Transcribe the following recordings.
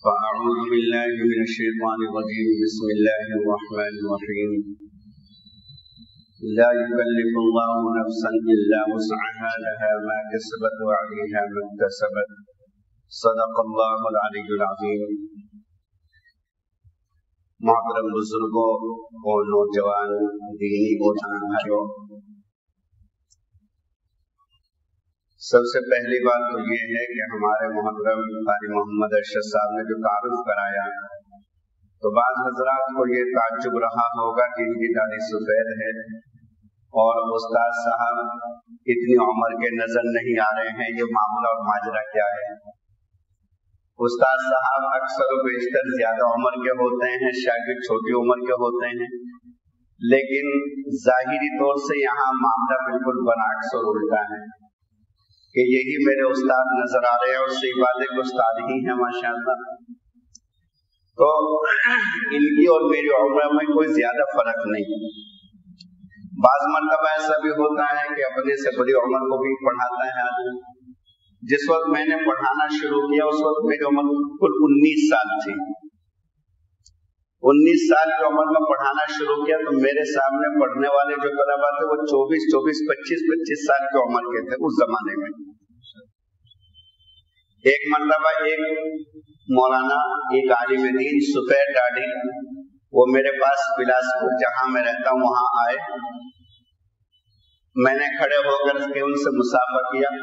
فأعوذ بالله من الشيطان الرجيم بسم الله الرحمن الرحيم لا يكلف الله نفسا إلا وسعها لها ما كسبت وعليها ما اكتسبت صدق الله العلي العظيم. محترم بزرگوں اور نوجوان دینی اور بھائیوں، سب سے پہلی بات تو یہ ہے کہ ہمارے محترم قاری محمد ارشد صاحب نے جو تعارف کرایا تو بعض حضرات کو یہ تعجب رہا ہوگا کہ ان کی داڑھی سفید ہے اور استاد صاحب اتنی عمر کے نظر نہیں آ رہے ہیں، یہ معاملہ اور ماجرا کیا ہے؟ استاد صاحب اکثر و بیشتر زیادہ عمر کے ہوتے ہیں، شاگرد چھوٹی عمر کے ہوتے ہیں، لیکن ظاہری طور سے یہاں معاملہ بالکل برعکس اور الٹا ہے کہ یہی میرے استاد نظر آ رہے ہیں اور صحیح بات ہے کہ استاد ہی ہیں ماشاءاللہ. تو ان کی اور میری عمر میں کوئی زیادہ فرق نہیں. بعض مرتبہ ایسا بھی ہوتا ہے کہ اپنے سے بڑی عمر کو بھی پڑھاتا ہے آدمی. جس وقت میں نے پڑھانا شروع کیا اس وقت میری عمر کل 19 سال تھی. 19 سال کی عمر میں پڑھانا شروع کیا تو میرے سامنے پڑھنے والے جو طلبا تھے وہ 24 25 سال کی عمر کے تھے اس زمانے میں. ایک مرتبہ ایک مولانا، ایک عالم دین سفید داڑھی، وہ میرے پاس بلاسپور جہاں میں رہتا ہوں وہاں آئے. میں نے کھڑے ہو کر کے ان سے مصافحہ کیا.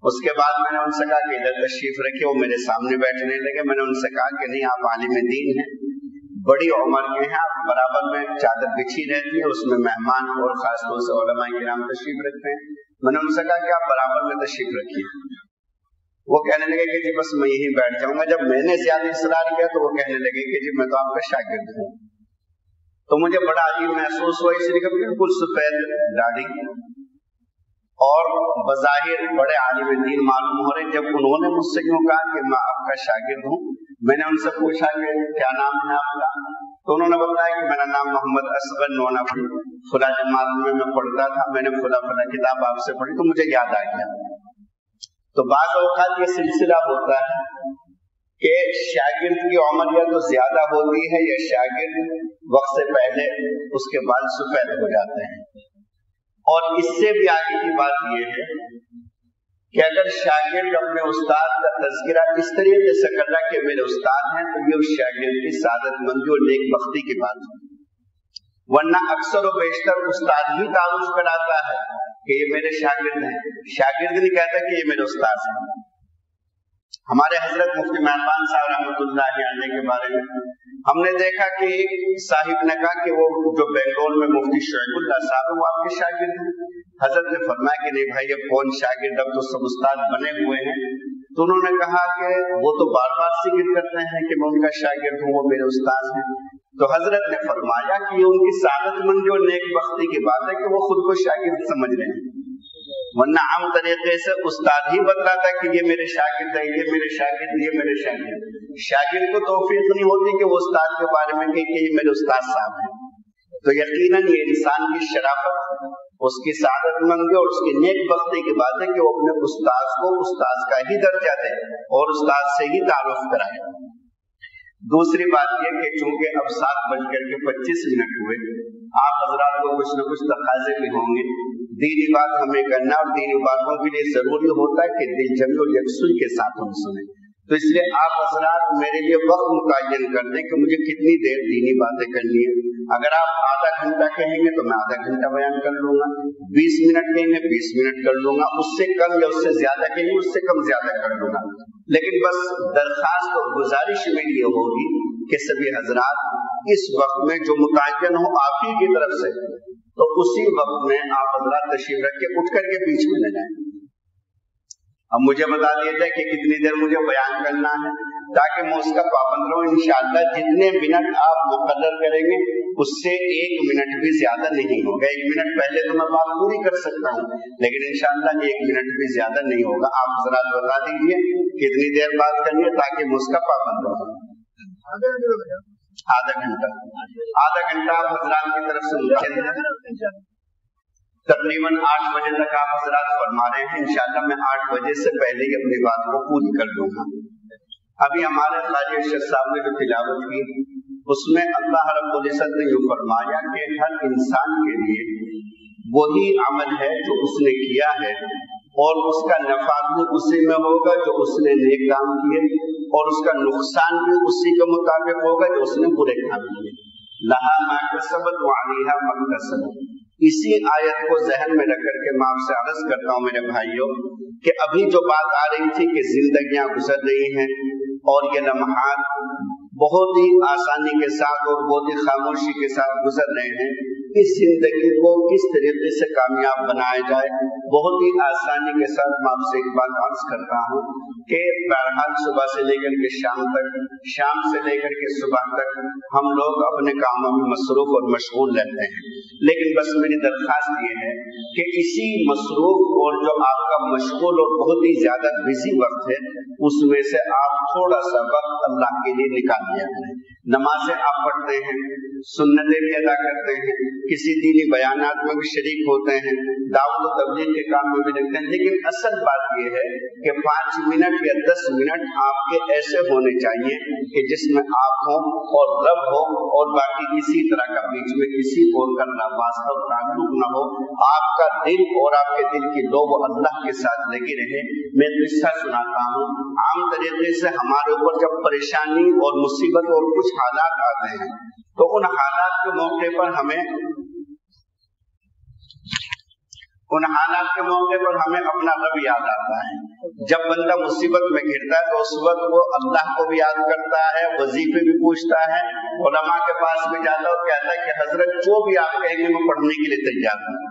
اس کے بعد میں نے ان سے کہا کہ ادھر تشریف رکھے. وہ میرے سامنے بیٹھنے لگے. میں نے ان سے کہا کہ نہیں، آپ عالم دین ہیں، بڑی عمر کے ہیں، آپ برابر میں چادر بچھی رہتی ہے، اس میں مہمان اور خاص طور سے علماء کرام تشریف رکھتے ہیں. میں نے ان سے کہا کہ آپ برابر میں تشریف رکھیے. وہ کہنے لگے کہ جی بس میں یہیں بیٹھ جاؤں گا. جب میں نے زیادہ اصرار کیا تو وہ کہنے لگے کہ جی میں تو آپ کا شاگرد ہوں. تو مجھے بڑا عجیب محسوس ہوا، اس لیے کہ بالکل سفید داڑھی اور بظاہر بڑے عالم دین معلوم ہو رہے. جب انہوں نے مجھ سے یوں کہا کہ میں آپ کا شاگرد ہوں، میں نے ان سے پوچھا کہ کیا نام ہے آپ کا؟ تو انہوں نے بتایا کہ میرا نام محمد اصغر نونفی، فلاں جماعت میں پڑھتا تھا، میں نے فلاں کتاب آپ سے پڑھی تو مجھے یاد آ گیا. تو بعض اوقات یہ سلسلہ ہوتا ہے کہ شاگرد کی عمر یا تو زیادہ ہوتی ہے یا شاگرد وقت سے پہلے اس کے بال سفید ہو جاتے ہیں. اور اس سے بھی آگے کی بات یہ ہے کہ اگر شاگرد اپنے استاد کا تذکرہ اس طریقے سے کر رہا کہ میرے استاد ہیں تو یہ اس شاگرد کی سعادت مندی اور نیک بختی کی بات ہے. ورنہ اکثر و بیشتر استاد ہی تعارف کراتا ہے کہ یہ میرے شاگرد ہیں، شاگرد نہیں کہتا کہ یہ میرے استاد ہیں. ہمارے حضرت مفتی مہربان صاحب رحمۃ اللہ علیہ کے بارے میں ہم نے دیکھا کہ ایک صاحب نے کہا کہ وہ جو بنگلور میں مفتی شعیب اللہ صاحب وہ آپ کے شاگرد ہیں. حضرت نے فرمایا کہ نہیں بھائی اب کون شاگرد، اب تو سب استاد بنے ہوئے ہیں. تو انہوں نے کہا کہ وہ تو بار بار ذکر کرتے ہیں کہ میں ان کا شاگرد ہوں، وہ میرے استاد ہیں. تو حضرت نے فرمایا کہ یہ ان کی سعادت مندی اور نیک بختی کی بات ہے کہ وہ خود کو شاگرد سمجھ رہے ہیں. ورنہ عام طریقے سے استاد ہی بتلاتا کہ یہ میرے شاگرد ہے، یہ میرے شاگرد، یہ میرے شاگرد. شاگرد کو توفیق نہیں ہوتی کہ وہ استاد کے بارے میں کہ یہ میرے استاد صاحب ہیں. تو یقیناً یہ انسان کی شرافت، اس کی سعادت مندی اور اس کی نیک بختی کی بات ہے کہ وہ اپنے استاد کو استاد کا ہی درجہ دے اور استاد سے ہی تعارف کرائے. دوسری بات یہ کہ چونکہ اب 7:25 ہوئے، آپ حضرات کو کچھ نہ کچھ تقاضے بھی ہوں گے. دینی بات ہمیں کرنا اور دینی باتوں کے لیے ضروری ہوتا ہے کہ دل جمی اور یکسوئی کے ساتھ ہم سنیں. تو اس لیے آپ حضرات میرے لیے وقت متعین کر دیں کہ مجھے کتنی دیر دینی باتیں کرنی ہے. اگر آپ آدھا گھنٹہ کہیں گے تو میں آدھا گھنٹہ بیان کر لوں گا، 20 منٹ کہیں گے 20 منٹ کر لوں گا، اس سے کم یا اس سے زیادہ کہیں گے اس سے کم زیادہ کر لوں گا. لیکن بس درخواست اور گزارش میری یہ ہوگی کہ سبھی حضرات اس وقت میں جو متعین ہو آپ ہی کی طرف سے تو اسی وقت میں آپ حضرات تشریف رکھ کے اٹھ کر کے بیچ میں نہ جائیں. اب مجھے بتا دیا جائے کہ کتنی دیر مجھے بیان کرنا ہے تاکہ میں اس کا پابند رہوں. انشاءاللہ جتنے منٹ آپ مقرر کریں گے اس سے 1 منٹ بھی زیادہ نہیں ہوگا. 1 منٹ پہلے تو میں بات پوری کر سکتا ہوں لیکن انشاءاللہ 1 منٹ بھی زیادہ نہیں ہوگا. آپ حضرات بتا دیجیے کتنی دیر بات کرنی ہے تاکہ میں اس کا پابند رہوں. آدھا گھنٹہ آپ حضرات کی طرف سے متعین ہے. تقریباً 8 بجے تک آپ حضرات فرما رہے ہیں. انشاءاللہ میں 8 بجے سے پہلے ہی اپنی بات کو پوری کر لوں گا. ابھی ہمارے قاری ارشد صاحب نے جو تلاوت کی اس میں اللہ رب العزت نے یہ فرمایا کہ ہر انسان کے لیے وہی عمل ہے جو اس نے کیا ہے اور اس کا نفع بھی اسی میں ہوگا جو اس نے نیک کام کیے اور اس کا نقصان بھی اسی کے مطابق ہوگا جو اس نے برے کام کیے. لہا ما کسبت وعلیہا ما اکتسبت. اسی آیت کو ذہن میں رکھ کر کے میں آپ سے عرض کرتا ہوں میرے بھائیوں کہ ابھی جو بات آ رہی تھی کہ زندگیاں گزر رہی ہیں اور یہ لمحات بہت ہی آسانی کے ساتھ اور بہت ہی خاموشی کے ساتھ گزر رہے ہیں. اس زندگی کو کس طریقے سے کامیاب بنایا جائے بہت ہی آسانی کے ساتھ میں آپ سے ایک بات عرض کرتا ہوں کہ بہرحال صبح سے لے کر کے شام تک، شام سے لے کر کے صبح تک ہم لوگ اپنے کاموں میں مصروف اور مشغول رہتے ہیں، لیکن بس میری درخواست یہ ہے کہ اسی مصروف اور جو آپ کا مشغول اور بہت ہی زیادہ بزی وقت ہے اس میں سے آپ تھوڑا سا وقت اللہ کے لیے نکال لیا کریں. نمازیں آپ پڑھتے ہیں، سنتیں بھی ادا کرتے ہیں، کسی دینی بیانات میں بھی شریک ہوتے ہیں، دعوت و تبلیغ کے کام میں بھی لگتے ہیں، لیکن اصل بات یہ ہے کہ 5 منٹ یا 10 منٹ آپ کے ایسے ہونے چاہیے کہ جس میں آپ ہوں اور رب ہو اور باقی کسی طرح کا بیچ میں کسی اور کا واسطہ تعلق نہ ہو. آپ کا دل اور آپ کے دل کی لو وہ اللہ کے ساتھ لگی رہے. میں قصہ سناتا ہوں. عام طریقے سے ہمارے اوپر جب پریشانی اور مصیبت اور کچھ حالات آتے ہیں تو ان حالات کے موقع پر ہمیں اپنا رب یاد آتا ہے. جب بندہ مصیبت میں گرتا ہے تو اس وقت وہ اللہ کو بھی یاد کرتا ہے، وظیفے بھی پوچھتا ہے، علماء کے پاس بھی جاتا ہے اور کہتا ہے کہ حضرت جو بھی آپ کہیں گے میں پڑھنے کے لیے تیار ہوں،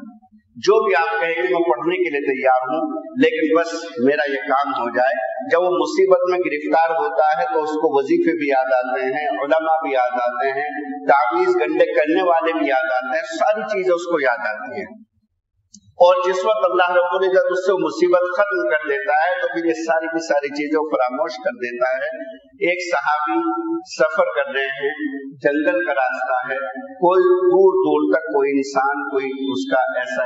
جو بھی آپ کہیں گے میں پڑھنے کے لیے تیار ہوں، لیکن بس میرا یہ کام ہو جائے. جب وہ مصیبت میں گرفتار ہوتا ہے تو اس کو وظیفے بھی یاد آتے ہیں، علماء بھی یاد آتے ہیں، تعویذ گنڈے کرنے والے بھی یاد آتے ہیں، ساری چیزیں اس کو یاد آتی ہیں. اور جس وقت اللہ رب العزت اس سے مصیبت ختم کر دیتا ہے تو پھر یہ ساری کی ساری چیزیں فراموش کر دیتا ہے. ایک صحابی سفر کر رہے ہیں، جنگل کا راستہ ہے، کوئی دور دور تک کوئی انسان کوئی اس کا ایسا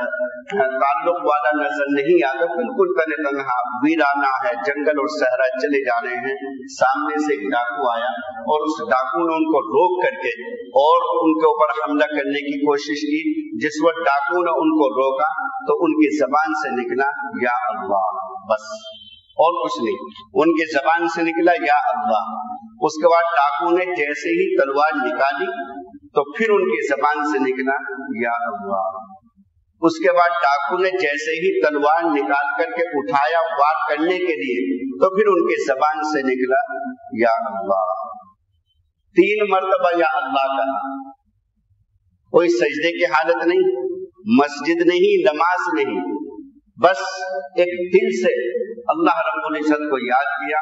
تعلق والا نظر نہیں آتا، بالکل تنہا تنہا ویرانہ ہے، جنگل اور صحرا چلے جا رہے ہیں. سامنے سے ایک ڈاکو آیا اور اس ڈاکو نے ان کو روک کر کے اور ان کے اوپر حملہ کرنے کی کوشش کی. جس وقت ڈاکو نے ان کو روکا تو ان کی زبان سے نکلا یا اللہ، بس اور کچھ نہیں، ان کی زبان سے نکلا یا اللہ. اس کے بعد ڈاکو نے جیسے ہی تلوار نکالی تو پھر ان کی زبان سے نکلا یا اللہ. اس کے بعد ڈاکو نے جیسے ہی تلوار نکال کر کے اٹھایا وار کرنے کے لیے تو پھر ان کی زبان سے نکلا یا اللہ. 3 مرتبہ یا اللہ کہا. کوئی سجدے کی حالت نہیں، مسجد نہیں، نماز نہیں، بس ایک دل سے اللہ رب العزت کو یاد کیا.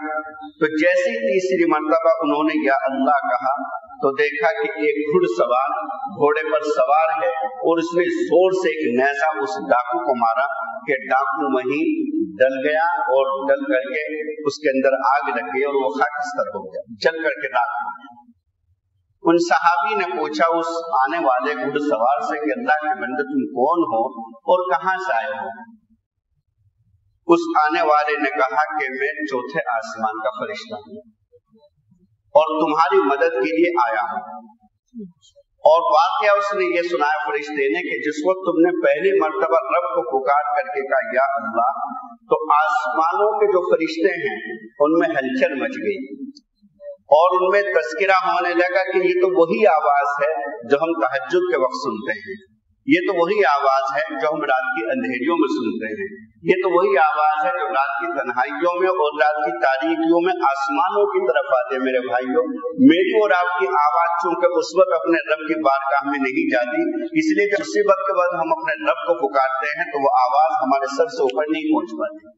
تو جیسی تیسری مرتبہ انہوں نے یا اللہ کہا تو دیکھا کہ ایک گھڑ سوار گھوڑے پر سوار ہے اور اس نے زور سے ایک نیزہ اس ڈاکو کو مارا کہ ڈاکو وہیں ڈل گیا اور ڈل کر کے اس کے اندر آگ لگ گئی اور وہ خاکستر ہو گیا، جل کر کے راکھ ہو گیا. ان صحابی نے پوچھا اس آنے والے گھڑ سوار سے کہ اللہ کے بندے تم کون ہو اور کہاں سے آئے ہو؟ اس آنے والے نے کہا کہ میں 4تھے آسمان کا فرشتہ ہوں اور تمہاری مدد کے لیے آیا ہوں. اور واقعہ اس نے یہ سنایا فرشتے نے کہ جس وقت تم نے پہلی مرتبہ رب کو پکار کر کے کہا یا اللہ تو آسمانوں کے جو فرشتے ہیں ان میں ہلچل مچ گئی اور ان میں تذکرہ ہونے لگا کہ یہ تو وہی آواز ہے جو ہم تہجد کے وقت سنتے ہیں، یہ تو وہی آواز ہے جو ہم رات کی اندھیریوں میں سنتے ہیں، یہ تو وہی آواز ہے جو رات کی تنہائیوں میں اور رات کی تاریکیوں میں آسمانوں کی طرف آتے. میرے بھائیوں، میری اور آپ کی آواز چونکہ اس وقت اپنے رب کی بارگاہ میں نہیں جاتی، اس لیے جب مصیبت کے بعد ہم اپنے رب کو پکارتے ہیں تو وہ آواز ہمارے سر سے اوپر نہیں پہنچ پاتی.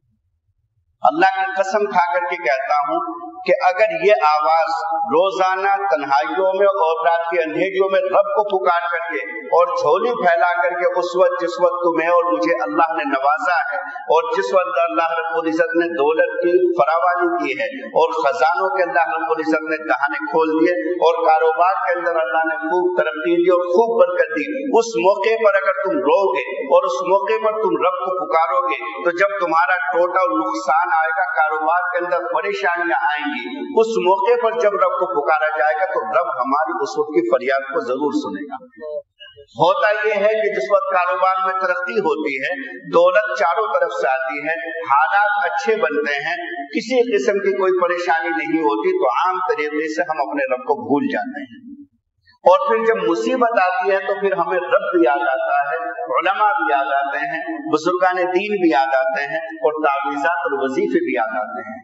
اللہ کی قسم کھا کر کے کہتا ہوں کہ اگر یہ آواز روزانہ تنہائیوں میں اور رات کی اندھیریوں میں رب کو پکار کر کے اور جھولی پھیلا کر کے اس وقت جس وقت تمہیں اور مجھے اللہ نے نوازا ہے اور جس وقت اللہ رب العزت نے دولت کی فراوانی کی ہے اور خزانوں کے اللہ رب العزت نے دہانے کھول دیے اور کاروبار کے اندر اللہ نے خوب ترقی دی اور خوب برکت دی، اس موقع پر اگر تم رو گے اور اس موقع پر تم رب کو پکارو گے تو جب تمہارا ٹوٹا نقصان آئے گا، کاروبار کے اندر پریشانیاں آئیں گی، जाएंगी। उस मौके पर जब रब को पुकारा जाएगा तो रब हमारी उस वक्त की फरियाद को जरूर सुनेगा। होता यह है कि जिस वक्त कारोबार में तरक्की होती है, दौलत चारों तरफ से आती है, हालात अच्छे बनते हैं, किसी किस्म की कोई परेशानी नहीं होती, तो आम तरीके से हम अपने रब को भूल जाते हैं। और फिर जब मुसीबत आती है तो फिर हमें रब भी याद आता है, उलमा भी याद आते हैं, बुजुर्गान दीन भी याद आते हैं, और तावीज़ात और वजीफे भी याद आते हैं।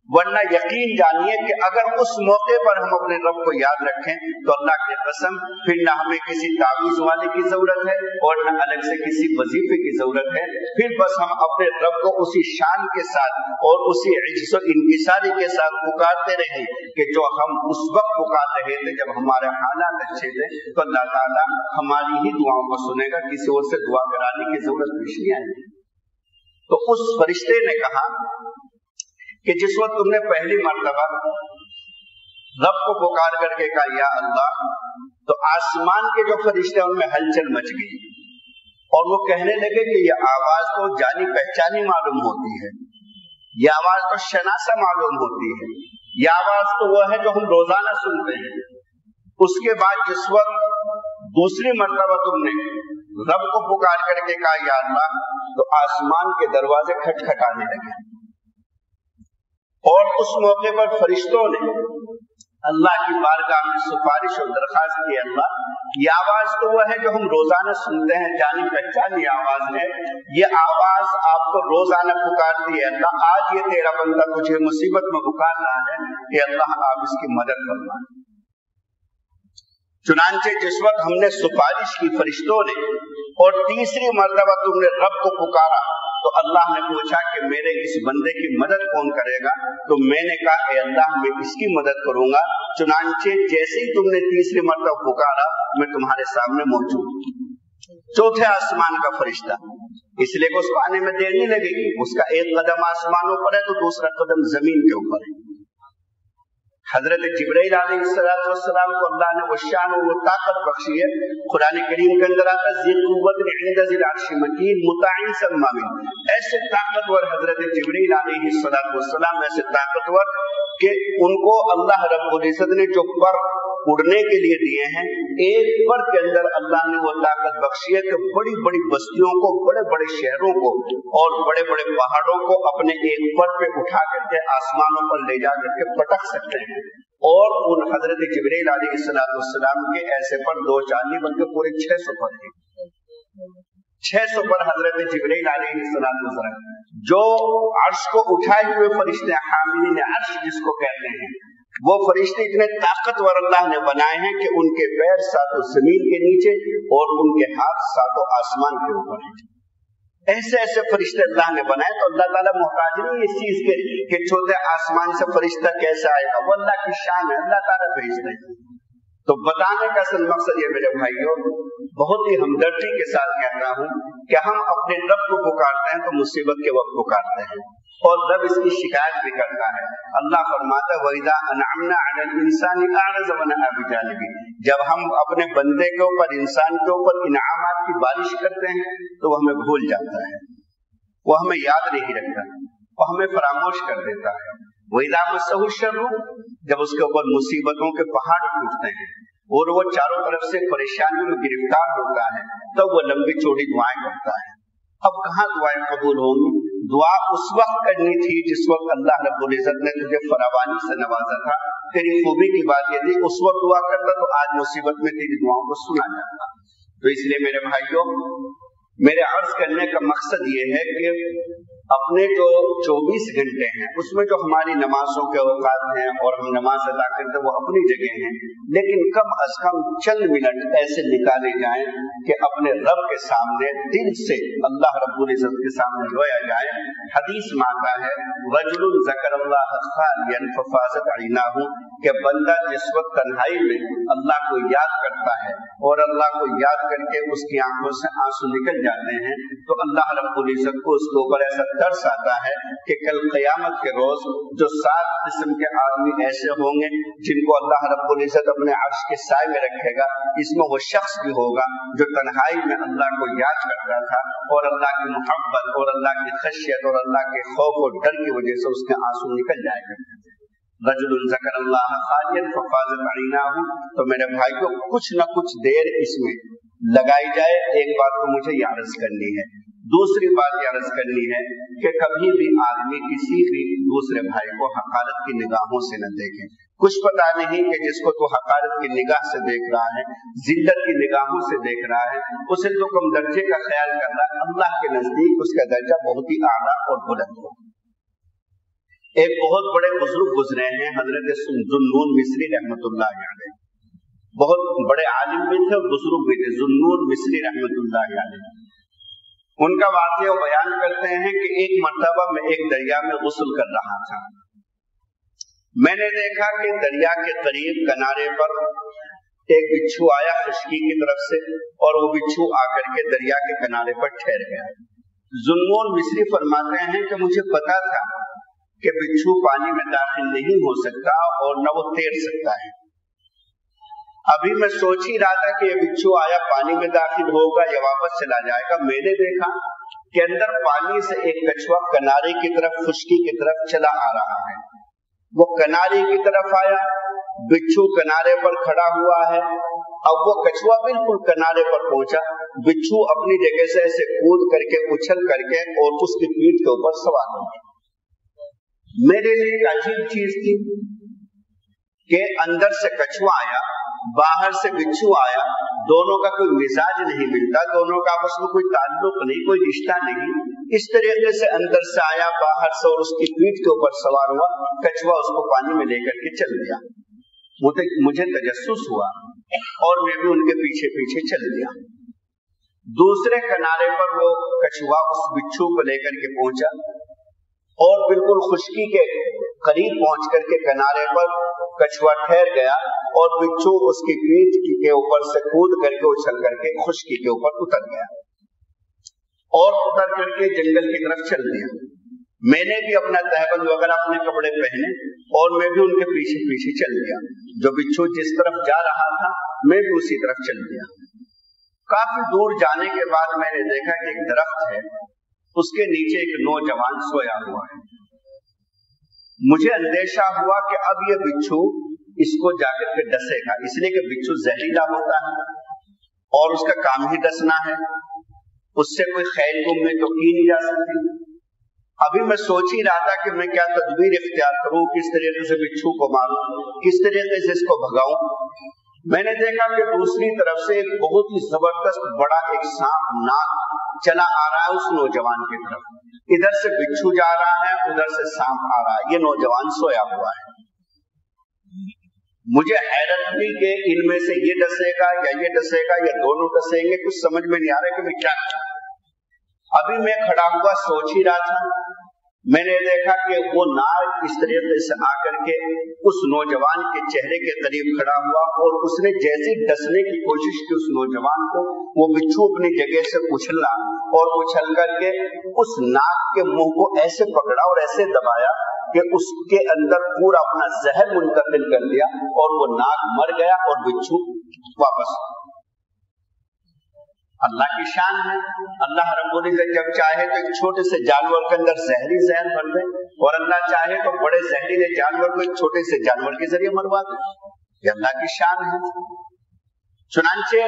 वरना यकीन जानिए कि अगर उस मौके पर हम अपने रब को याद रखें तो अल्लाह की कसम फिर न हमें किसी तावीज वाले की जरूरत है और न अलग से किसी वजीफे की जरूरत है। फिर बस हम अपने रब को उसी शान के साथ और उसी इज्जत और इंकिसारी के साथ पुकारते रहें कि जो हम उस वक्त पुकार रहे थे जब हमारे हालात अच्छे थे। तो अल्लाह ताला हमारी ही दुआओं को सुनेगा, किसी और से दुआ कराने की जरूरत पेश नहीं आएगी। तो उस फरिश्ते ने कहा कि जिस वक्त तुमने पहली मर्तबा रब को पुकार करके कहा या अल्लाह, तो आसमान के जो फरिश्ते उनमें हलचल मच गई और वो कहने लगे कि ये आवाज तो जानी पहचानी मालूम होती है, ये आवाज तो शनासा मालूम होती है, ये आवाज तो वो है जो हम रोजाना सुनते हैं। उसके बाद जिस वक्त दूसरी मर्तबा तुमने रब को पुकार करके कहा या अल्लाह, तो आसमान के दरवाजे खटखटाने लगे और उस मौके पर फरिश्तों ने अल्लाह की बारगाह में सिफारिश और दरखास्त की, अल्लाह ये आवाज तो वो है जो हम रोजाना सुनते हैं, जानी पहचानी आवाज है, ये आवाज आपको रोजाना पुकारती है। अल्लाह आज ये तेरा बंदा तुझे मुसीबत में पुकार रहा है कि अल्लाह आप इसकी मदद फरमा। चुनांचे जिस वक्त हमने सिफारिश की फरिश्तों ने और तीसरी मर्तबा तुमने रब को पुकारा तो अल्लाह ने पूछा कि मेरे इस बंदे की मदद कौन करेगा। तो मैंने कहा ए अल्लाह मैं इसकी मदद करूंगा। चुनांचे जैसे ही तुमने तीसरी मर्तबा पुकारा मैं तुम्हारे सामने मौजूद हूं। चौथे आसमान का फरिश्ता, इसलिए कि उसको आने में देर नहीं लगेगी। उसका एक कदम आसमानों पर है तो दूसरा कदम जमीन के ऊपर है। हजरत जिब्राइल अलैहिस्सलाम को अल्लाह ने वो शान और वो ताकत बख्शी है। कुरान करीम के अंदर आता है ज़िल कुव्वत इंद ज़िल अर्श मकीन मुताइन सम्मा मिन, ऐसे ताकतवर हजरत जिब्राइल अलैहिस्सलाम ऐसे ताकतवर कि उनको अल्लाह रब्बुल इज्जत ने जो पर उड़ने के लिए दिए हैं, एक पर के अंदर अल्लाह ने वो ताकत बख्शी है कि बड़ी बड़ी बस्तियों को, बड़े बड़े शहरों को और बड़े बड़े पहाड़ों को अपने एक पर पे उठा करके आसमानों पर ले जा करके पटक सकते हैं। और उन हजरत जिब्राइल अलैहिस्सलाम के ऐसे पर 2-4 नहीं बल्कि पूरे 600 पर है। 600 पर हजरत जिब्राइल अलैहिस्सलाम जो अर्श को उठाए हुए फरिश्ते हामिलीन अर्श जिसको कहते हैं, वो फरिश्ते इतने ताकतवर अल्लाह ने बनाए हैं कि उनके पैर सातों जमीन के नीचे और उनके हाथ सातों आसमान के ऊपर हैं। ऐसे ऐसे फरिश्ते अल्लाह ने बनाए। तो अल्लाह ताला मोहताज नहीं इस चीज के कि छोटे आसमान से फरिश्ता कैसे आएगा, वो अल्लाह की शान है, अल्लाह ताला भेजते हैं। तो बताने का असल मकसद ये मेरे भाइयों, बहुत ही हमदर्दी के साथ कहता हूं कि हम अपने रब को पुकारते हैं तो मुसीबत के वक्त पुकारते हैं और रब इसकी शिकायत भी करता है। अल्लाह फरमाता है वइज़ा अनअमना अलल इंसानी अअरज़ व नअा बिजानिबी, जब हम अपने बंदे के ऊपर, इंसान के ऊपर इनामात की बारिश करते हैं तो वो हमें भूल जाता है, वो हमें याद नहीं रखता, वो हमें फरामोश कर देता है। वइज़ा मस्सहु शर्रु, जब उसके ऊपर मुसीबतों के पहाड़ टूटते हैं और वो चारों तरफ से परेशानियों में गिरफ्तार होता है तब तो वो लंबी चौड़ी दुआएं करता है। अब कहाँ दुआएं कबूल होंगी? दुआ उस वक्त करनी थी जिस वक्त अल्लाह रब्बुल इज्जत ने तुझे फरावानी से नवाजा था। तेरी खूबी की बात ये थी उस वक्त दुआ करता तो आज मुसीबत में तेरी दुआओं को सुना जाता। तो इसलिए मेरे भाइयों, मेरे अर्ज करने का मकसद ये है कि अपने जो 24 घंटे हैं उसमें जो हमारी नमाजों के औकात हैं और हम नमाज अदा करते हैं वो अपनी जगह हैं, लेकिन कम अज कम चंद मिनट ऐसे निकाले जाएं कि अपने रब के सामने दिल से अल्लाह रब्बुल इज्जत के सामने रोया जाए। हदीस में आता है रजुलुन ज़करल्लाह खालियन फफाज़त अयनाहु, कि बंदा जिस वक्त तन्हाई में अल्लाह को याद करता है और अल्लाह को याद करके उसकी आंखों से आंसू निकल जाते हैं तो अल्लाह रब्बुल इज्जत को उसके ऊपर ऐसा तरस आता है कि कल क़यामत के रोज जो 7 किस्म के आदमी ऐसे होंगे जिनको अल्लाह रब्बुल इज्जत अपने अर्श के साए में रखेगा, इसमें वो शख्स भी होगा जो तन्हाई में अल्लाह को याद करता था और अल्लाह की मोहब्बत और अल्लाह की खशियत और अल्लाह के खौफ और डर की वजह से उसके आंसू निकल जाएगा। रजुलुन ज़करल्लाह खालियन फफाज़त अयनाहु, तो मेरे भाई को कुछ न कुछ देर इसमें लगाई जाए। एक बात तो मुझे ये अर्ज करनी है। दूसरी बात ये अर्ज करनी है कि कभी भी आदमी किसी भी दूसरे भाई को हकारत की निगाहों से न देखे। कुछ पता नहीं कि जिसको तो हकारत की निगाह से देख रहा है, जिल्लत की निगाहों से देख रहा है, उसे तो कम दर्जे का ख्याल कर रहा है, अल्लाह के नजदीक उसका दर्जा बहुत ही आला और बुलंद हो। एक बहुत बड़े बुजुर्ग गुजरे हैं, हजरत ज़ुन्नून मिस्री रहमतुल्लाह अलैह, बहुत बड़े आलिम भी थे और बुजुर्ग भी थे, ज़ुन्नून मिस्री रहमतुल्लाह अलैह। उनका वाक़या बयान करते हैं कि एक मर्तबा मैं एक दरिया में गुस्ल कर रहा था। मैंने देखा कि दरिया के करीब किनारे पर एक बिच्छू आया खुश्की की तरफ से, और वो बिच्छू आकर के दरिया के किनारे पर ठहर गया। ज़ुन्नून मिस्री फरमाते हैं कि मुझे पता था कि बिच्छू पानी में दाखिल नहीं हो सकता और न वो तैर सकता है। अभी मैं सोच ही रहा था कि ये बिच्छू आया पानी में दाखिल होगा या वापस चला जाएगा। मैंने देखा कि अंदर पानी से एक कछुआ किनारे की तरफ, खुश्की की तरफ चला आ रहा है। वो किनारे की तरफ आया, बिच्छू किनारे पर खड़ा हुआ है। अब वो कछुआ बिल्कुल किनारे पर पहुंचा, बिच्छू अपनी जगह से ऐसे कूद करके, उछल करके और उसकी पीठ के ऊपर सवार हो गया। मेरे लिए एक अजीब चीज थी कि अंदर से कछुआ आया, बाहर से बिच्छू आया, दोनों का कोई मिजाज नहीं मिलता, दोनों का आपस में कोई ताल्लुक नहीं, कोई रिश्ता नहीं। इस तरीके से अंदर से आया, बाहर से, और उसकी पीठ के ऊपर सवार हुआ, कछुआ उसको पानी में लेकर के चल दिया। मुझे तजस्सुस हुआ और मैं भी उनके पीछे पीछे चल दिया। दूसरे किनारे पर वो कछुआ उस बिच्छू को लेकर के पहुंचा और बिल्कुल खुश्की के करीब पहुंच करके किनारे पर कछुआ ठहर गया और बिच्छू उसकी पीठ के ऊपर से कूद करके, उछल करके खुश्की के ऊपर उतर गया और उतर करके जंगल की तरफ चल दिया। मैंने भी अपना तहबंद वगैरह अपने कपड़े पहने और मैं भी उनके पीछे पीछे चल दिया। जो बिच्छू जिस तरफ जा रहा था मैं भी उसी तरफ चल दिया। काफी दूर जाने के बाद मैंने देखा कि एक दरख्त है, उसके नीचे एक नौजवान सोया हुआ है। मुझे अंदेशा हुआ कि अब ये बिच्छू इसको जाकर के डसेगा, इसलिए कि बिच्छू जहरीला होता है और उसका काम ही डसना है, उससे कोई खैर उम्मीद तो की नहीं जा सकती। अभी मैं सोच ही रहा था कि मैं क्या तदबीर इख्तियार करूं, किस तरीके से बिच्छू को मारूं, किस तरीके से इसको भगाऊं। मैंने देखा कि दूसरी तरफ से एक बहुत ही जबरदस्त बड़ा एक सांप नाग चला आ रहा है उस नौजवान की तरफ। इधर से बिच्छू जा रहा है, उधर से सांप आ रहा है, ये नौजवान सोया हुआ है। मुझे हैरत हुई कि इनमें से ये डसेगा या ये डसेगा या दोनों डसेंगे, कुछ समझ में नहीं आ रहा कि मैं क्या करूं। अभी मैं खड़ा हुआ सोच ही रहा था, मैंने देखा कि वो नाग इस तरीके से आकर के उस नौजवान के चेहरे के करीब खड़ा हुआ और उसने जैसे डसने की कोशिश की उस नौजवान को, वो बिच्छू अपनी जगह से उछला और उछल करके उस नाग के मुंह को ऐसे पकड़ा और ऐसे दबाया कि उसके अंदर पूरा अपना जहर मुंतकिल कर दिया और वो नाग मर गया और बिच्छू वापस। अल्लाह की शान है, अल्लाह रब्बुल इज्जत जब चाहे तो एक छोटे से जानवर के अंदर जहरी जहर भर दे और अल्लाह चाहे तो बड़े जहरीले जानवर को एक छोटे से जानवर के जरिए मरवा दे। ये अल्लाह की शान है। चुनांचे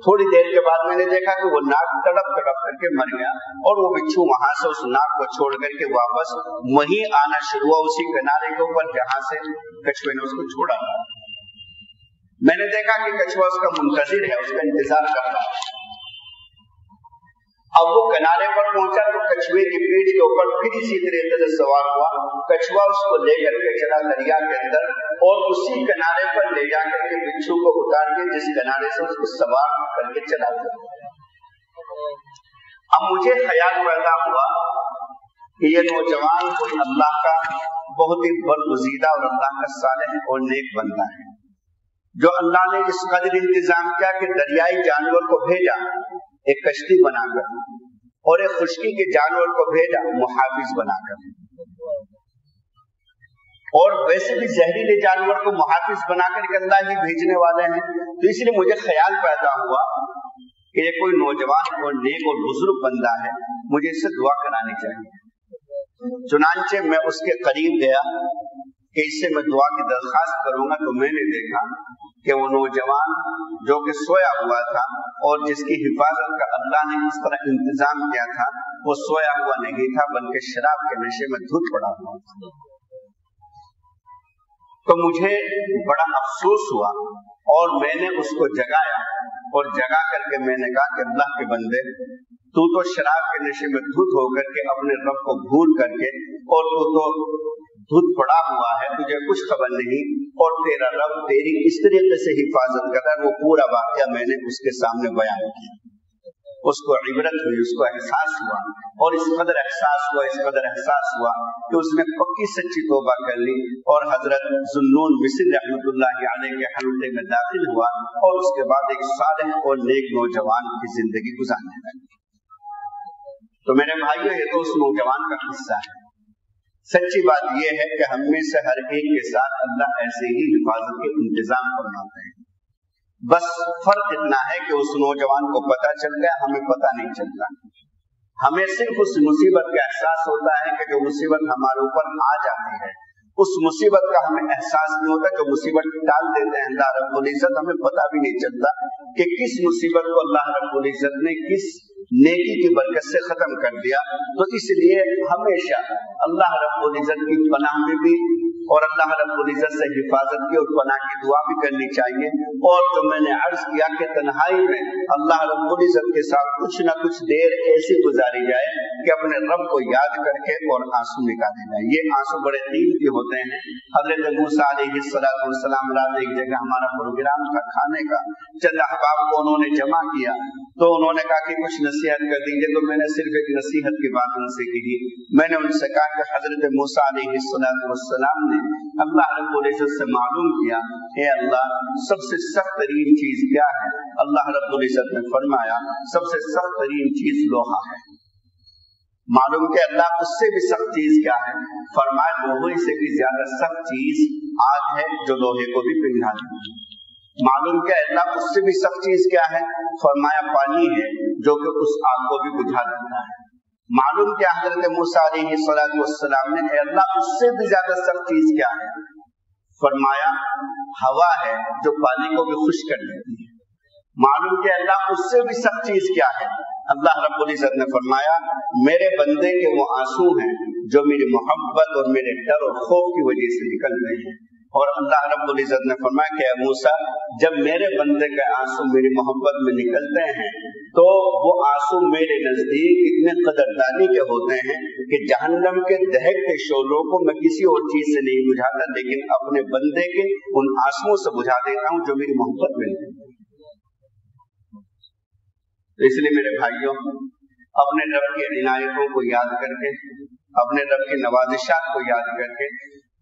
थोड़ी देर के बाद मैंने देखा कि वो नाग तड़प तड़प करके मर गया और वो बिच्छू वहां से उस नाग को छोड़ करके वापस वहीं आना शुरू हुआ, उसी किनारे के ऊपर जहां से कछुए ने उसको छोड़ा। मैंने देखा कि कछुआ उसका मुंतजिर है, उसका इंतजार कर रहा है। अब वो किनारे पर पहुंचा तो कछुए की पीठ के ऊपर फिर इसी तरीके से सवार हुआ। कछुआ उसको लेकर के चला दरिया के अंदर और उसी किनारे पर ले जाकर के बिच्छू को उतार के जिस किनारे से उसको सवार करके चला गया। अब मुझे ख्याल पैदा हुआ कि ये नौजवान कोई अल्लाह का बहुत ही बरगुज़ीदा और अल्लाह का सालेह और नेक बंदा है, जो अल्लाह ने इस कदर इंतजाम किया कि दरियाई जानवर को भेजा एक कश्ती बनाकर और एक खुश्की के जानवर को भेजा मुहाफिज बनाकर, और वैसे भी जहरीले जानवर को मुहाफिज बनाकर के अल्लाह ही भेजने वाले हैं। तो इसलिए मुझे ख्याल पैदा हुआ कि ये कोई नौजवान और नेक और बुजुर्ग बंदा है, मुझे इससे दुआ करानी चाहिए। चुनांचे मैं उसके करीब गया कि इससे मैं दुआ की दरखास्त करूंगा, तो मैंने देखा कि वो नौजवान जो कि सोया हुआ था और जिसकी हिफाजत का अल्लाह ने इस तरह इंतजाम किया था, वो सोया हुआ नहीं था बल्कि शराब के नशे में धुत पड़ा हुआ था। तो मुझे बड़ा अफसोस हुआ और मैंने उसको जगाया और जगा करके मैंने कहा कि अल्लाह के बंदे, तू तो शराब के नशे में धुत होकर के अपने रब को भूल करके, और तू तो धुत पड़ा हुआ है, तुझे कुछ खबर नहीं, और तेरा रब तेरी इस तरीके से हिफाजत कर रहा है। वो पूरा वाकया मैंने उसके सामने बयान किया। उसको इबरत हुई, उसको एहसास हुआ, और इस कदर एहसास हुआ कि उसने पक्की सच्ची तौबा कर ली और हजरत ज़ुन्नून मिस्री रहमतुल्लाह अलैह के हल्के में दाखिल हुआ और उसके बाद एक सालिह और नेक नौजवान की जिंदगी गुजारने लगा। तो मेरे भाइयों, ये तो उस नौजवान का किस्सा है। सच्ची बात यह है कि हम में से हर एक के साथ अल्लाह ऐसे ही हिफाजत के इंतजाम फरमाते हैं। बस फर्क इतना है कि उस नौजवान को पता चल गया, हमें पता नहीं चलता। हमें सिर्फ उस मुसीबत का एहसास होता है कि जो मुसीबत हमारे ऊपर आ जाती है, उस मुसीबत का हमें एहसास नहीं होता। जो मुसीबत टाल देते हैं अल्लाह रब्बुल इज्जत, हमें पता भी नहीं चलता कि किस मुसीबत को अल्लाह रब्बुल इज्जत ने किस नेकी की बरकत से खत्म कर दिया। तो इसलिए हमेशा अल्लाह रब्बुल इज्जत की पनाह में भी और अल्लाह रब्बुल इज्जत से हिफाजत की और पनाह की दुआ भी करनी चाहिए। और जो मैंने अर्ज किया कि तन्हाई में अल्लाह रब्बुल इज्जत के साथ कुछ न कुछ देर ऐसी गुजारी जाए कि अपने रब को याद करके और आंसू निकाले जाए। ये आंसू बड़े कीमती होते हैं। हजरत मूसा अलैहिस्सलाम रात एक जगह हमारा प्रोग्राम था खाने का, चंद अहबाब को उन्होंने जमा किया, तो उन्होंने कहा कि कुछ नसीहत कर दीजिए। तो मैंने सिर्फ एक नसीहत की बात उनसे की। मैंने उनसे कहा कि हजरत मूसा अलैहिस्सलाम ने अल्लाह रब्बुल इज्जत से मालूम किया, हे अल्लाह, सबसे सख्त तरीन चीज क्या है? अल्लाह रब्बुल इज्जत ने फरमाया, सबसे सख्त तरीन चीज लोहा है। मालूम कि अल्लाह, उससे भी सख्त चीज क्या है? फरमाया, लोहे से भी ज्यादा सख्त चीज आग है जो लोहे को भी पिघला देती है। मालूम क्या अल्लाह, उससे भी सख्त चीज क्या है? फरमाया, पानी है जो कि उस आग को भी बुझा देता है। मालूम क्या हजरत मूसा अलैहिस्सलाम ने, अल्लाह, उससे भी ज्यादा सख्त चीज क्या है? फरमाया, हवा है जो पानी को भी खुश्क कर देती है। मालूम क्या अल्लाह, उससे भी सख्त चीज क्या है? अल्लाह रब्बुल इज्जत ने फरमाया, मेरे बंदे के वो आंसू हैं जो मेरी मोहब्बत और मेरे डर और खौफ की वजह से निकल रहे हैं। और अल्लाह रब्बुल इज्जत ने फरमाया कि मूसा, जब मेरे बंदे के आंसू मेरी मोहब्बत में निकलते हैं तो वो आंसू मेरे नजदीक इतने कदरदानी के होते हैं कि जहन्नम के दहकते शोलों को मैं किसी और चीज से नहीं बुझाता, लेकिन अपने बंदे के उन आंसुओं से बुझा देता हूं जो मेरी मोहब्बत में है। तो इसलिए मेरे भाइयों, अपने रब की इनायतों को याद करके, अपने रब की नवाजिशात को याद करके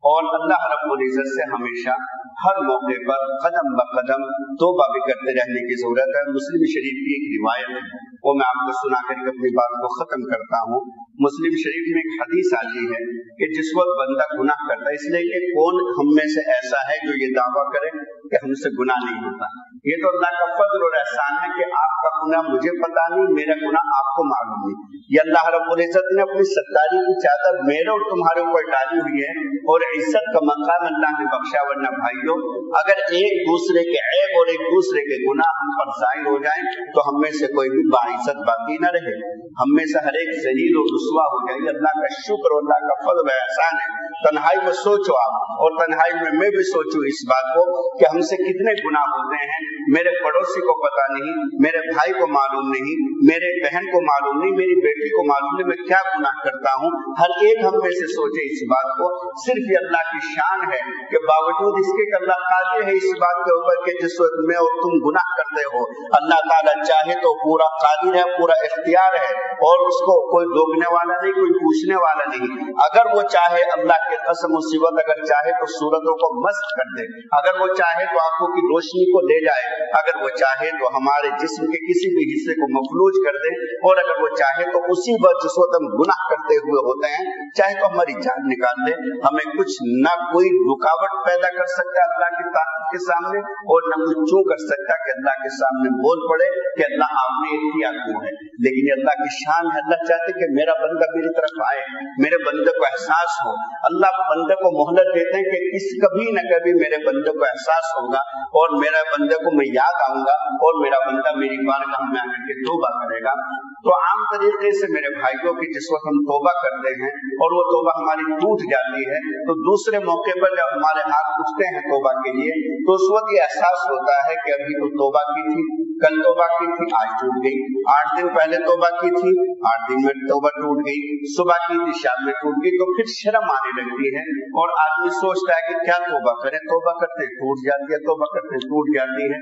और अल्लाह रब्बुल इज्जत से हमेशा हर मौके पर कदम ब कदम तौबा भी करते रहने की जरूरत है। मुस्लिम शरीफ की एक रिवायत है, वो मैं आपको सुना करके अपनी बात को खत्म करता हूँ। मुस्लिम शरीफ में एक हदीस आती है कि जिस वक्त बंदा गुनाह करता है, इसलिए कि कौन हम में से ऐसा है जो ये दावा करे कि हमसे गुनाह नहीं होता? ये तो अल्लाह का फजल और एहसान है कि आपका गुनाह मुझे पता नहीं, मेरा गुनाह आपको मालूम नहीं। ये अल्लाह रब्बुल इज्जत ने अपनी सत्तारी की चादर मेरे और तुम्हारे ऊपर डाली हुई है और इज्जत का मकाम अल्लाह ने बख्शा। वरना भाइयों, अगर एक दूसरे के ऐब और एक दूसरे के गुनाह हम पर जाहिर हो जाए तो हम में से कोई भी बाइज्जत बाकी न रहे, हम में से हर एक जलील और रुस्वा हो जाए। अल्लाह का शुक्र और अल्लाह का फजल एहसान है। तन्हाई में सोचो आप, और तन्हाई में मैं भी सोचूं इस बात को कि हमसे कितने गुनाह होते हैं। मेरे पड़ोसी को पता नहीं, मेरे भाई को मालूम नहीं, मेरे बहन को मालूम नहीं, मेरी बेटी को मालूम नहीं मैं क्या गुनाह करता हूँ। हर एक हम में से सोचे इस बात को। सिर्फ ये अल्लाह की शान है कि बावजूद इसके कि अल्लाह कादिर है इस बात के ऊपर कि जिस वक्त मैं और तुम गुनाह करते हो, अल्लाह ताला चाहे तो पूरा कादिर है, पूरा इख्तियार है, और उसको कोई रोकने वाला नहीं, कोई पूछने वाला नहीं। अगर वो चाहे, अल्लाह के कसम मुसीबत अगर चाहे तो सूरतों को मस्त कर दे, अगर वो चाहे तो आंखों की रोशनी को ले जाए, अगर वो चाहे तो हमारे जिस्म के किसी भी हिस्से को मफलूज कर दे, और अगर वो चाहे तो उसी वक्त जिस वक्त हम गुनाह करते हुए होते हैं चाहे तो हमारी जान निकाल दे। हमें कुछ न कोई रुकावट पैदा कर सकता है अल्लाह की ताकत के सामने, और न कुछ चूं कर सकता कि अल्लाह के सामने बोल पड़े कि अल्लाह आपने ये किया क्यों है। लेकिन अल्लाह की शान है, अल्लाह चाहते कि मेरा बंदा मेरी तरफ आए, मेरे बंदे को एहसास हो। अल्लाह बंदे को मोहलत देते हैं कि कभी न कभी मेरे बंदे को एहसास होगा और मेरे बंदे को मैं याद आऊंगा और मेरा बंदा मेरी बारगाह में आकर के तौबा करेगा। तो आम तरीके से मेरे भाइयों की जिस वक्त हम तौबा करते हैं और वो तौबा हमारी टूट जाती है, तो दूसरे मौके पर जब हमारे हाथ उठते हैं तौबा के लिए, तो उस वक्त ये एहसास होता है कि अभी तो तौबा की थी, कल तौबा की थी, आज टूट गई। 8 दिन पहले तौबा की थी, 8 दिन में तौबा टूट गई। सुबह की थी, शाम में टूट गई। तो फिर शर्म आने लगती है और आदमी सोचता है कि क्या तौबा करें। तौबा करते टूट जाती है, तौबा करते टूट जाती है।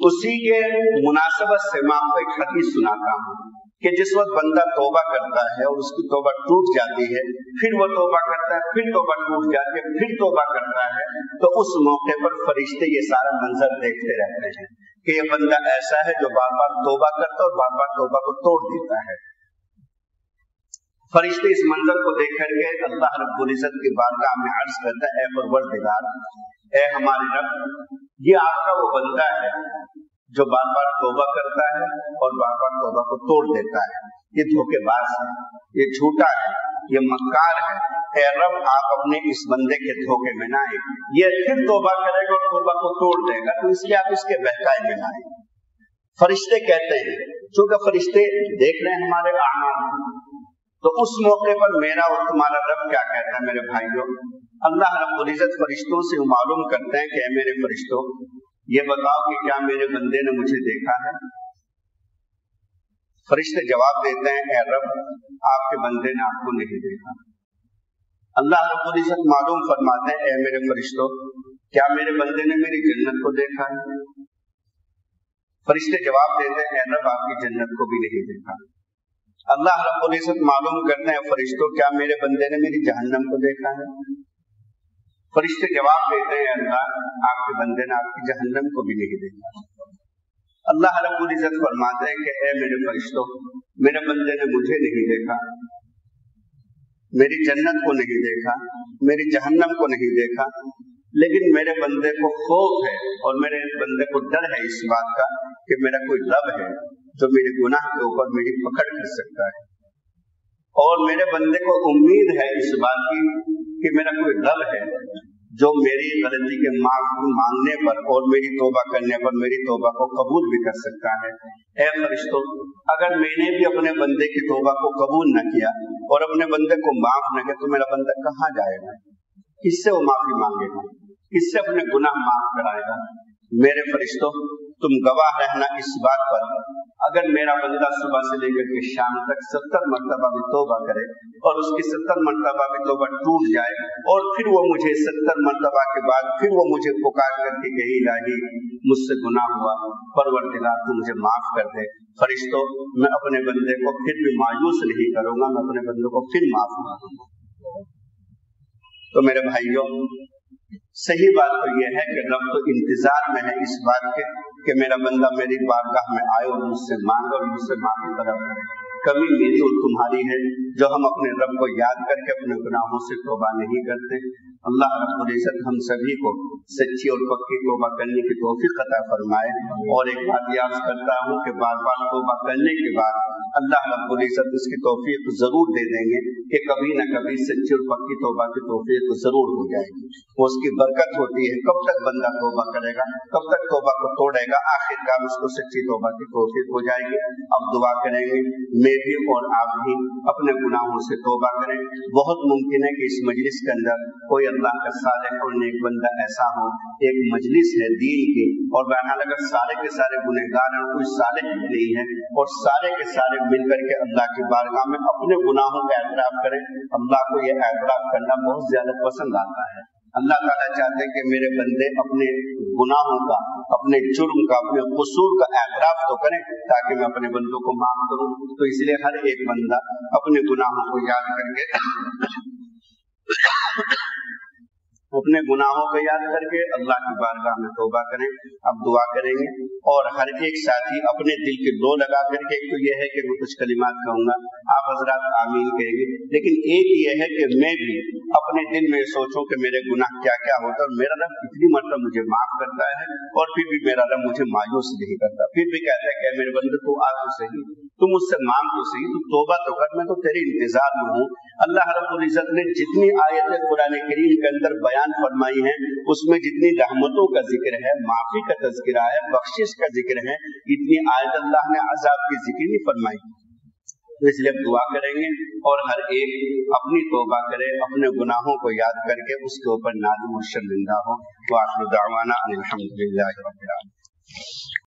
उसी के मुनासबत से मैं आपको एक हदीस सुनाता हूँ कि जिस वक्त बंदा तौबा करता है और उसकी तौबा टूट जाती है, फिर वो तौबा करता है, फिर तौबा टूट जाती है, फिर तौबा करता है, तो उस मौके पर फरिश्ते ये सारा मंजर देखते रहते हैं कि ये बंदा ऐसा है जो बार बार तौबा करता है और बार बार तौबा को तोड़ देता है। फरिश्ते इस मंजर को देख करके अल्लाह रब्बुल इज्जत की बारगाह में अर्ज करता है, ए परवरदिगार, ए हमारे रब, ये आपका वो बंदा है जो बार बार तौबा करता है और बार बार तौबा को तोड़ देता है। ये धोखेबाज है, ये झूठा है, ये मक्कार है। ए रब, आप अपने इस बंदे के धोखे में ना आए। ये फिर तौबा करेगा और तौबा को तोड़ देगा, तो इसलिए आप इसके बहकाए में ना आए। फरिश्ते कहते हैं, चूंकि फरिश्ते देख रहे हैं हमारे आमाल, तो उस मौके पर मेरा और तुम्हारा रब क्या कहता है मेरे भाइयों। अल्लाह रब्बुल इज्जत फरिश्तों से मालूम करते हैं कि ऐ मेरे फरिश्तों, ये बताओ कि क्या मेरे बंदे ने मुझे देखा है। फरिश्ते जवाब देते हैं, ऐ रब, आपके बंदे ने आपको नहीं देखा। अल्लाह रब्बुल इज्जत मालूम फरमाते हैं, ऐ मेरे फरिश्तों, क्या मेरे बंदे ने मेरी जन्नत को देखा है। फरिश्ते जवाब देते हैं, ऐ रब, आपकी जन्नत को भी नहीं देखा। अल्लाह रब्बुल इज्जत मालूम करते हैं, फरिश्तों, क्या मेरे बंदे ने मेरी जहन्नम को देखा है। फरिश्ते जवाब देते हैं, अल्लाह, आपके बंदे ने आपकी जहन्नम को भी नहीं देखा। अल्लाह रब्बुल इज्जत फरमाते हैं कि ऐ मेरे फरिश्तों, मेरे बंदे ने मुझे नहीं देखा, मेरी जन्नत को नहीं देखा, मेरी जहन्नम को नहीं देखा, लेकिन मेरे बंदे को खौफ है और मेरे बंदे को डर है इस बात का कि मेरा कोई रब है जो मेरे गुनाह के ऊपर मेरी पकड़ कर सकता है, और मेरे बंदे को उम्मीद है इस बात की कि मेरा कोई रब है जो मेरी गलती के माफ मांगने पर और मेरी तौबा करने पर मेरी तौबा को कबूल भी कर सकता है। ऐ फरिश्तों, अगर मैंने भी अपने बंदे की तौबा को कबूल न किया और अपने बंदे को माफ न किया, तो मेरा बंदा कहाँ जाएगा, किससे वो माफी मांगेगा, किससे अपने गुनाह माफ कराएगा। मेरे फरिश्तों, तुम गवाह रहना इस बात पर, अगर मेरा बंदा सुबह से लेकर के शाम तक 70 मरतबा भी तौबा करे और उसकी 70 मरतबा भी तौबा टूट जाए और फिर वो मुझे 70 मरतबा के बाद फिर वो मुझे पुकार करके कहे, इलाही मुझसे गुनाह हुआ, परवरदिगार तू मुझे माफ कर दे। फरिश्तों, मैं अपने बंदे को फिर भी मायूस नहीं करूंगा, मैं अपने बंदे को फिर माफ करूंगा। तो मेरे भाइयों, सही बात तो यह है कि रब तो इंतजार में है इस बात के कि मेरा बंदा मेरी बारगाह में आए और मुझसे मांगे और मुझसे माफी तलब करे। कमी मेरी और तुम्हारी है जो हम अपने रब को याद करके अपने गुनाहों से तौबा नहीं करते। अल्लाह रब्बुल इज्जत हम सभी को सच्ची और पक्की तौबा करने की तौफीक अता फरमाए। और एक बात याद करता हूँ कि बार बार तौबा करने के बाद अल्लाह रब्बुल इज्जत इसकी तौफीक जरूर दे देंगे कि कभी न कभी सच्ची और पक्की तौबा की तौफीक जरूर हो जाएगी। वो उसकी बरकत होती है। कब तक बंदा तौबा करेगा, कब तक तौबा को तोड़ेगा, आखिरकार उसको सच्ची तौबा की तौफीक हो जाएगी। अब दुआ करेंगे, मैं भी और आप भी अपने गुनाहों से तौबा करें। बहुत मुमकिन है कि इस मजलिस के अंदर कोई अल्लाह का सालेह और नेक बंदा ऐसा हो, एक मजलिस है दीन की और बहरहाल अगर सारे के सारे गुनहगार हैं, कोई सालेह नहीं है और सारे के सारे मिलकर के अल्लाह की बारगाह में अपने गुनाहों का एतराफ करें। अल्लाह को यह एतराफ करना बहुत ज्यादा पसंद आता है। अल्लाह ताला चाहते हैं कि मेरे बंदे अपने गुनाहों का, अपने जुर्म का, अपने कसूर का एतराफ तो करें ताकि मैं अपने बंदों को माफ करूं। तो इसलिए हर एक बंदा अपने गुनाहों को याद करके अपने गुनाहों को याद करके अल्लाह की बारगाह में तौबा करें। अब दुआ करेंगे और हर एक साथी अपने दिल के लो लगा करके, एक तो यह है कि मैं कुछ कलिमात कहूंगा, आप हजरात आमीन कहेंगे, लेकिन एक यह है कि मैं भी अपने दिल में सोचूं कि मेरे गुनाह क्या क्या होता है और मेरा रब कितनी मरतबा मुझे माफ करता है और फिर भी मेरा रब मुझे मायूस नहीं करता, फिर भी कहता है कि मेरे बंदे तू आ तो सही, तू मुझसे मांग तो सही, तू तौबा तो कर, मैं तो तेरे इंतजार में हूँ। अल्लाह रब्बुल इज्जत ने जितनी आयतें कुरान करीम के अंदर बयान फरमाई हैं, उसमें जितनी रहमतों का जिक्र है, माफी का तज़किरा है, बख्शिश का जिक्र है, इतनी आयत अल्लाह ने अज़ाब की जिक्र नहीं फरमाई। तो इसलिए अब दुआ करेंगे और हर एक अपनी तौबा करे, अपने गुनाहों को याद करके उसके ऊपर नादिम और शर्मिंदा हो। व आखिर दावाना अनिल हम्दुलिल्लाहि रब्बिल आलमीन।